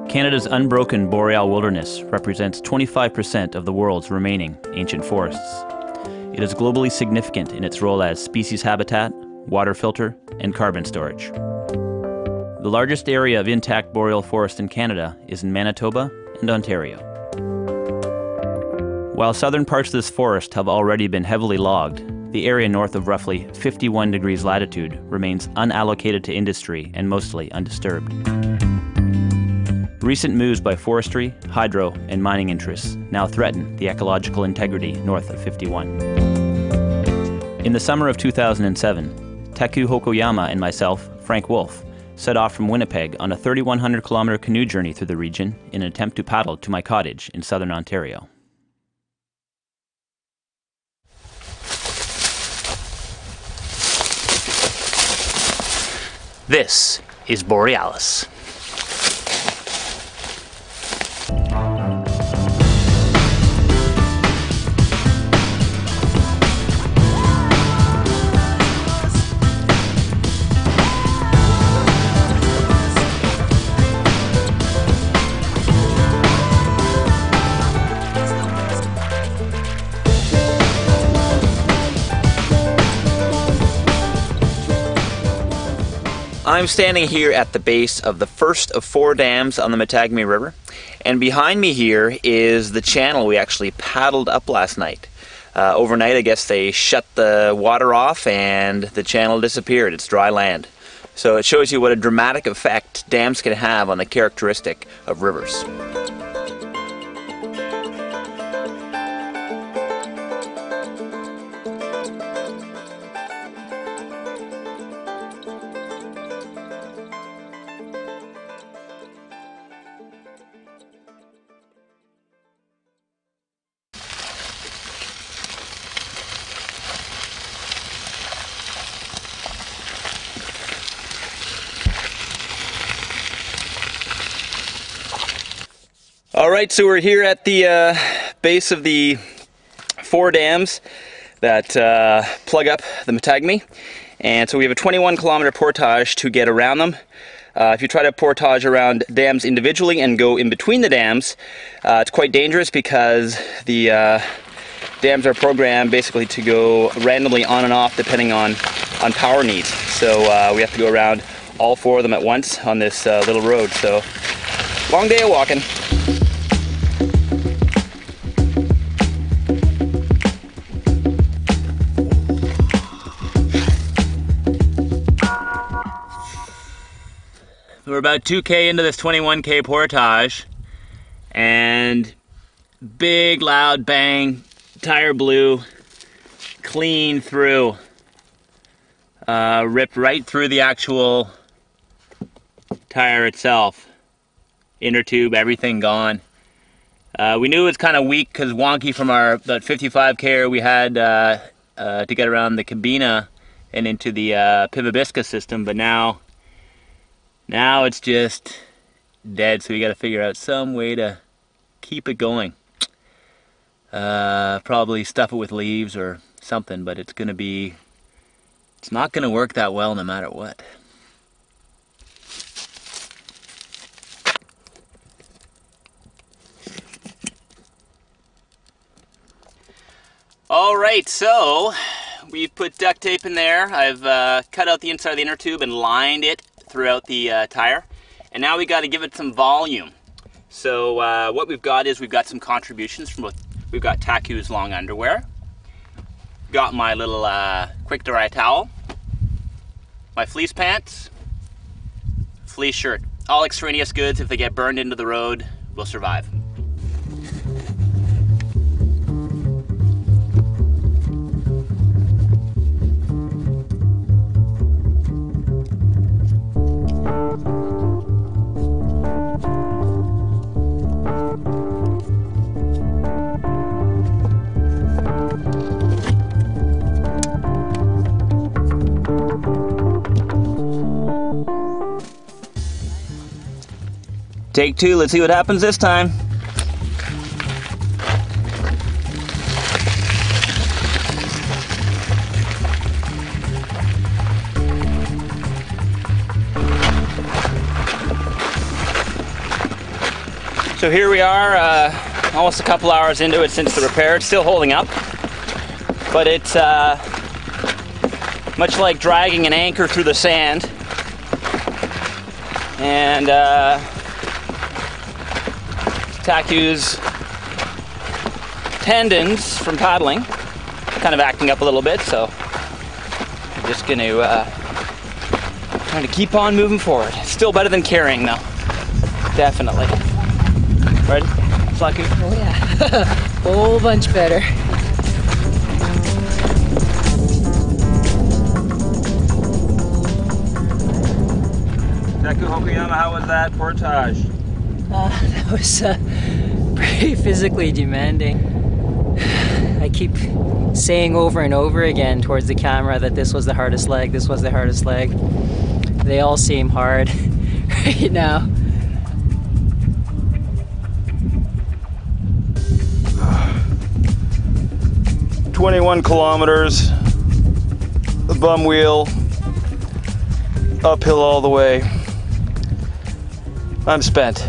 Canada's unbroken boreal wilderness represents 25% of the world's remaining ancient forests. It is globally significant in its role as species habitat, water filter, and carbon storage. The largest area of intact boreal forest in Canada is in Manitoba and Ontario. While southern parts of this forest have already been heavily logged, the area north of roughly 51 degrees latitude remains unallocated to industry and mostly undisturbed. Recent moves by forestry, hydro, and mining interests now threaten the ecological integrity north of 51. In the summer of 2007, Taku Hokoyama and myself, Frank Wolf, set off from Winnipeg on a 3,100-kilometer canoe journey through the region in an attempt to paddle to my cottage in southern Ontario. This is Borealis. I'm standing here at the base of the first of 4 dams on the Matagami River, and behind me here is the channel we actually paddled up last night. Overnight, I guess they shut the water off and the channel disappeared. It's dry land. So it shows you what a dramatic effect dams can have on the characteristic of rivers. Alright, so we're here at the base of the 4 dams that plug up the Matagami, and so we have a 21-kilometer portage to get around them. If you try to portage around dams individually and go in between the dams, it's quite dangerous because the dams are programmed basically to go randomly on and off depending on power needs. So we have to go around all 4 of them at once on this little road. So long day of walking. We're about 2K into this 21K portage, and big loud bang, tire blew clean through, ripped right through the actual tire itself, inner tube, everything gone. We knew it was kind of weak because wonky from that 55K we had to get around the Cabina and into the Pivabisca system, but now it's just dead, so we got to figure out some way to keep it going. Probably stuff it with leaves or something, but it's not gonna work that well no matter what. Alright, so we've put duct tape in there. I've cut out the inside of the inner tube and lined it throughout the tire, and now we got to give it some volume. So what we've got is we've got some contributions from we've got Taku's long underwear, got my little quick dry towel, my fleece pants, fleece shirt. All extraneous goods, if they get burned into the road, will survive. Take 2, let's see what happens this time. So here we are, almost a couple hours into it since the repair. It's still holding up, but it's much like dragging an anchor through the sand. And Taku's tendons from paddling kind of acting up a little bit, so I'm just going to try to keep on moving forward. Still better than carrying though, definitely. Ready? Taku? Oh yeah, whole bunch better. Taku Hokuyama, how was that portage? That was pretty physically demanding. I keep saying over and over again towards the camera that this was the hardest leg, this was the hardest leg. They all seem hard right now. "21 kilometers, the bum wheel, uphill all the way. I'm spent.